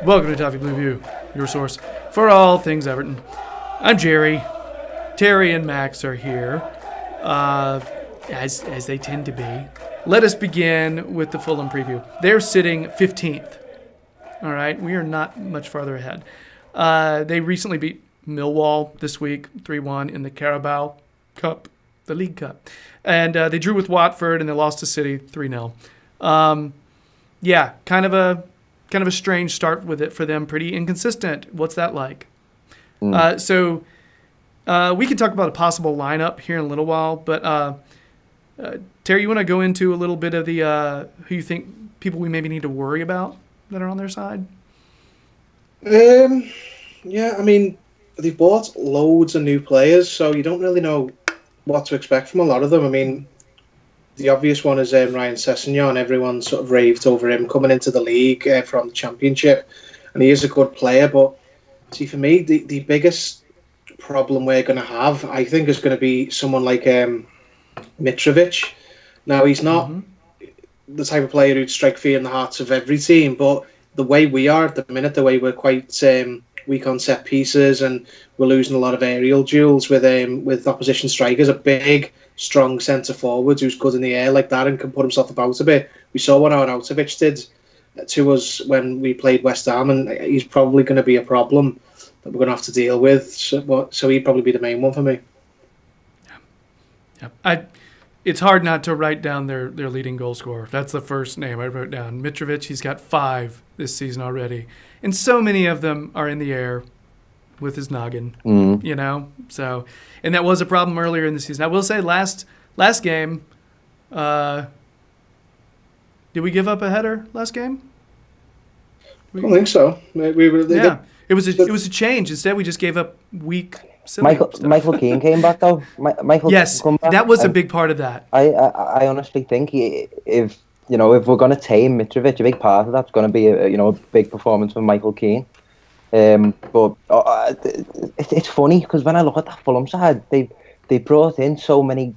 Welcome to Toffee Blue View, your source for all things Everton. I'm Gerry. Terry and Max are here, as they tend to be. Let us begin with the Fulham preview. They're sitting 15th. All right, we are not much farther ahead. They recently beat Millwall this week, 3-1 in the Carabao Cup, the League Cup. And they drew with Watford and they lost to City 3-0. Kind of a strange start with it for them. Pretty inconsistent. What's that like? So we can talk about a possible lineup here in a little while. But Terry, you want to go into a little bit of the who you think people we maybe need to worry about that are on their side? Yeah, I mean, they've bought loads of new players, so you don't really know what to expect from a lot of them. I mean, the obvious one is Ryan Sessegnon. Everyone sort of raved over him coming into the league from the Championship, and he is a good player. But see, for me, the biggest problem we're going to have, I think, is going to be someone like Mitrovic. Now, he's not the type of player who'd strike fear in the hearts of every team, but the way we are at the minute, the way we're quite weak on set pieces, and we're losing a lot of aerial duels with opposition strikers, a big, strong centre forward who's good in the air like that and can put himself about a bit. We saw what Arnautovic did to us when we played West Ham, and he's probably going to be a problem that we're going to have to deal with. So he'd probably be the main one for me. Yeah. It's hard not to write down their leading goal scorer. That's the first name I wrote down. Mitrovic, he's got 5 this season already. And so many of them are in the air with his noggin, you know? So, and that was a problem earlier in the season. I will say last game, did we give up a header last game? I don't think so. It was a change. Instead, we just gave up weak. Michael Keane came back though. Yes, come back, that was a big part of that. I honestly think if we're going to tame Mitrovic, a big part of that's going to be a big performance from Michael Keane. But it's funny because when I look at that Fulham side, they brought in so many,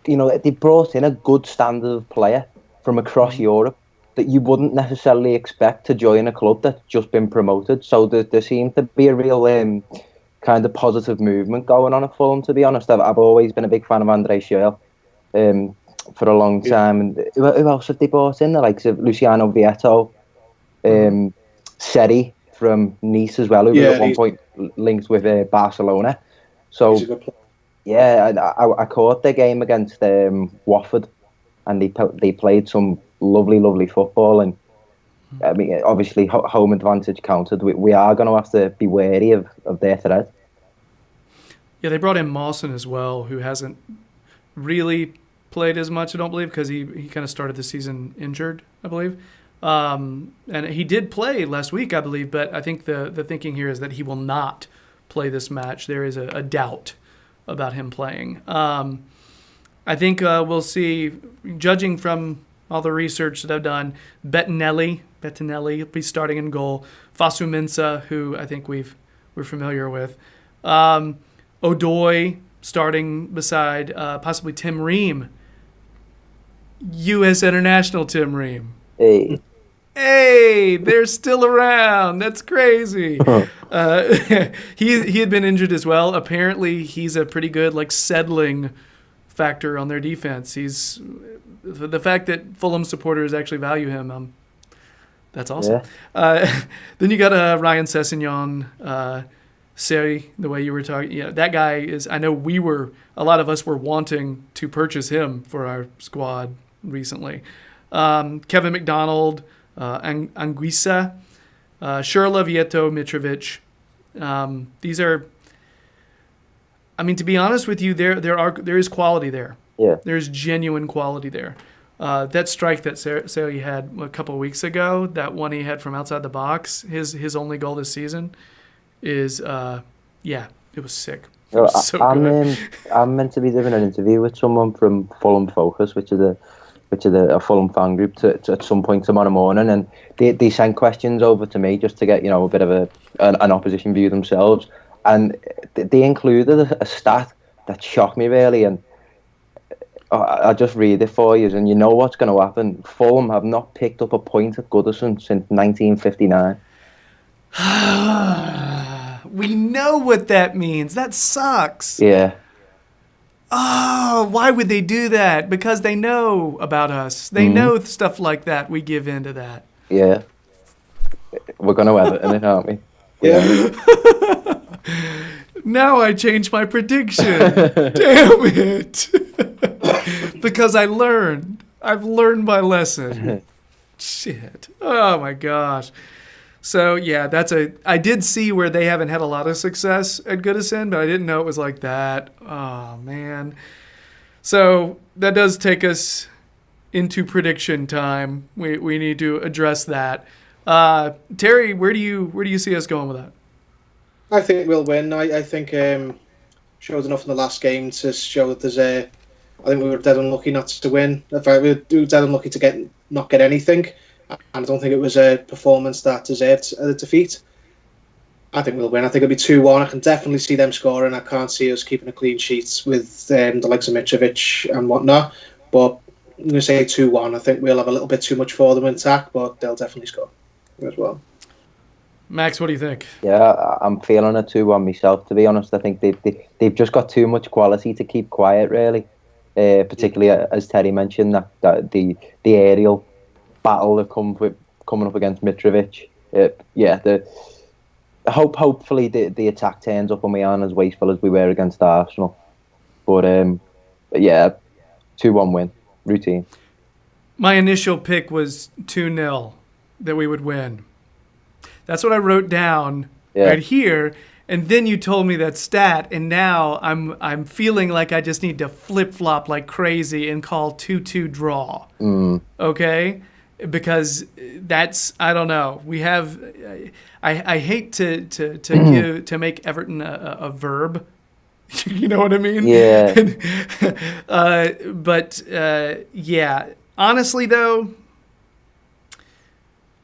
they brought in a good standard of player from across Europe that you wouldn't necessarily expect to join a club that's just been promoted. So there seems to be a real kind of positive movement going on at Fulham, to be honest. I've always been a big fan of Andre Schürrle for a long time. And who else have they brought in? The likes of Luciano Vietto, Seri from Nice as well, who was at one point linked with Barcelona. So, I caught their game against Watford, and they played some lovely football. And I mean, obviously, home advantage counted. We are going to have to be wary of their threat. Yeah, they brought in Mawson as well, who hasn't really played as much, I don't believe, because he kind of started the season injured, I believe. And he did play last week, I believe, but I think the thinking here is that he will not play this match. There is a doubt about him playing. I think we'll see, judging from all the research that I've done, Bettinelli will be starting in goal. Fosu Mensah, who I think we're familiar with. Odoi starting beside possibly Tim Ream. U.S. international Tim Ream. Hey, they're still around. That's crazy. He had been injured as well. Apparently, he's a pretty good settling factor on their defense. He's the fact that Fulham supporters actually value him. That's awesome. Yeah. Then you got Ryan Sessegnon, Seri, the way you were talking. Yeah, that guy is. I know a lot of us were wanting to purchase him for our squad recently. Kevin McDonald, Anguissa, Schürrle, Vietto, Mitrovic. These are. I mean, to be honest with you, there is quality there. Yeah. There's genuine quality there. That strike that Seri had a couple of weeks ago, that one he had from outside the box, his only goal this season, is it was sick. It was so good. I'm meant to be doing an interview with someone from Fulham Focus, which is a Fulham fan group, at some point tomorrow morning, and they sent questions over to me just to get a bit of an opposition view themselves, and they included a stat that shocked me really, and I'll just read it for you, and you know what's going to happen. Fulham have not picked up a point at Goodison since 1959. We know what that means. That sucks. Yeah. Oh, why would they do that? Because they know about us. They know stuff like that. We give in to that. Yeah. We're going to Everton it, aren't we? Yeah. Now I changed my prediction. Damn it. Because I learned. I've learned my lesson. Shit. Oh my gosh. So yeah, I did see where they haven't had a lot of success at Goodison, but I didn't know it was like that. Oh man. So that does take us into prediction time. We need to address that. Terry, where do you see us going with that? I think we'll win. I think showed enough in the last game to show that there's I think we were dead unlucky not to win. In fact, we were dead unlucky to not get anything. And I don't think it was a performance that deserved a defeat. I think we'll win. I think it'll be 2-1. I can definitely see them scoring. I can't see us keeping a clean sheet with the likes of Mitrovic and whatnot. But I'm going to say 2-1. I think we'll have a little bit too much for them in attack, but they'll definitely score as well. Max, what do you think? Yeah, I'm feeling a 2-1 myself, to be honest. I think they've just got too much quality to keep quiet, really. Particularly, as Terry mentioned, that the aerial battle that coming up against Mitrovic. Hopefully the attack turns up and we aren't as wasteful as we were against Arsenal. But yeah, 2-1 win, routine. My initial pick was 2-0 that we would win. That's what I wrote down right here. And then you told me that stat, and now I'm feeling like I just need to flip-flop like crazy and call 2-2 draw. Okay? Because that's, I don't know. We have, I hate to make Everton a verb. You know what I mean? Yeah. Yeah. Honestly, though,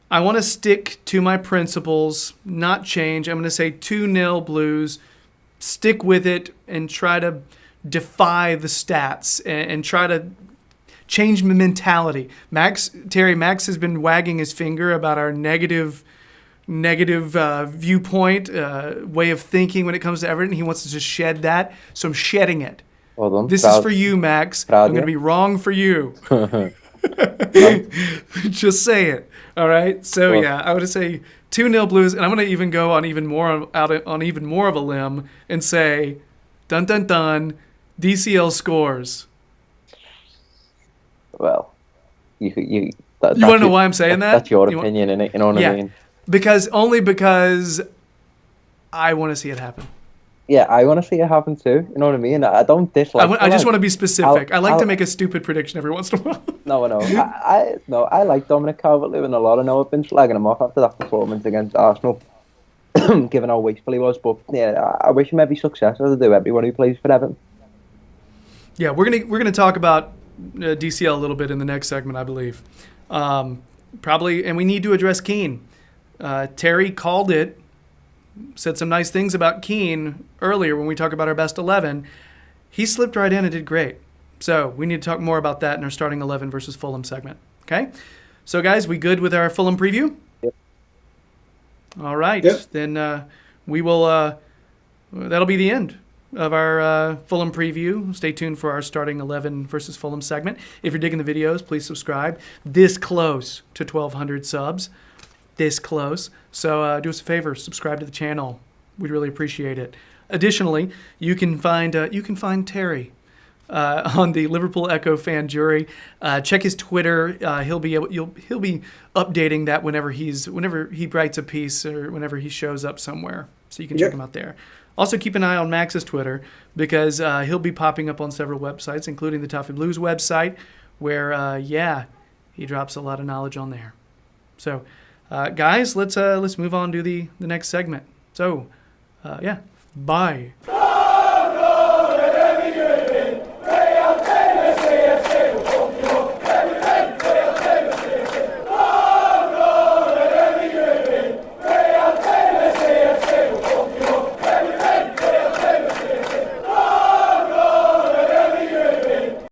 I want to stick to my principles, not change. I'm going to say 2-0 Blues. Stick with it and try to defy the stats and try to change my mentality. Max has been wagging his finger about our negative viewpoint, way of thinking when it comes to Everton. He wants to just shed that, so I'm shedding it. Well done. This is for you, Max. I'm going to be wrong for you. Just say it. All right. So yeah, I would say 2-0 Blues, and I'm going to even go on even more of a limb and say, dun dun dun, DCL scores. Well, you want to know why I'm saying that? That's your opinion, innit? You know what I mean? Because I want to see it happen. Yeah, I want to see it happen too. You know what I mean? I don't dislike. I just want to be specific. I like to make a stupid prediction every once in a while. No, I like Dominic Calvert-Lewin a lot. I know I've been slagging him off after that performance against Arsenal, given how wasteful he was. But yeah, I wish him every success, as I do everyone who plays for Everton. Yeah, we're gonna talk about DCL a little bit in the next segment, I believe. Probably, and we need to address Keane. Terry called it. Said some nice things about Keane earlier when we talked about our best 11. He slipped right in and did great. So we need to talk more about that in our starting 11 versus Fulham segment. Okay? So, guys, we good with our Fulham preview? Yep. All right. Yep. Then we will that'll be the end of our Fulham preview. Stay tuned for our starting 11 versus Fulham segment. If you're digging the videos, please subscribe. This close to 1,200 subs. This close. So do us a favor, subscribe to the channel. We'd really appreciate it. Additionally, you can find Terry on the Liverpool Echo fan jury. Check his Twitter. He'll be updating that whenever he writes a piece or whenever he shows up somewhere. So you can check him out there. Also keep an eye on Max's Twitter because he'll be popping up on several websites, including the Toffee Blues website, where he drops a lot of knowledge on there. So. Guys, let's move on to the next segment. So, bye.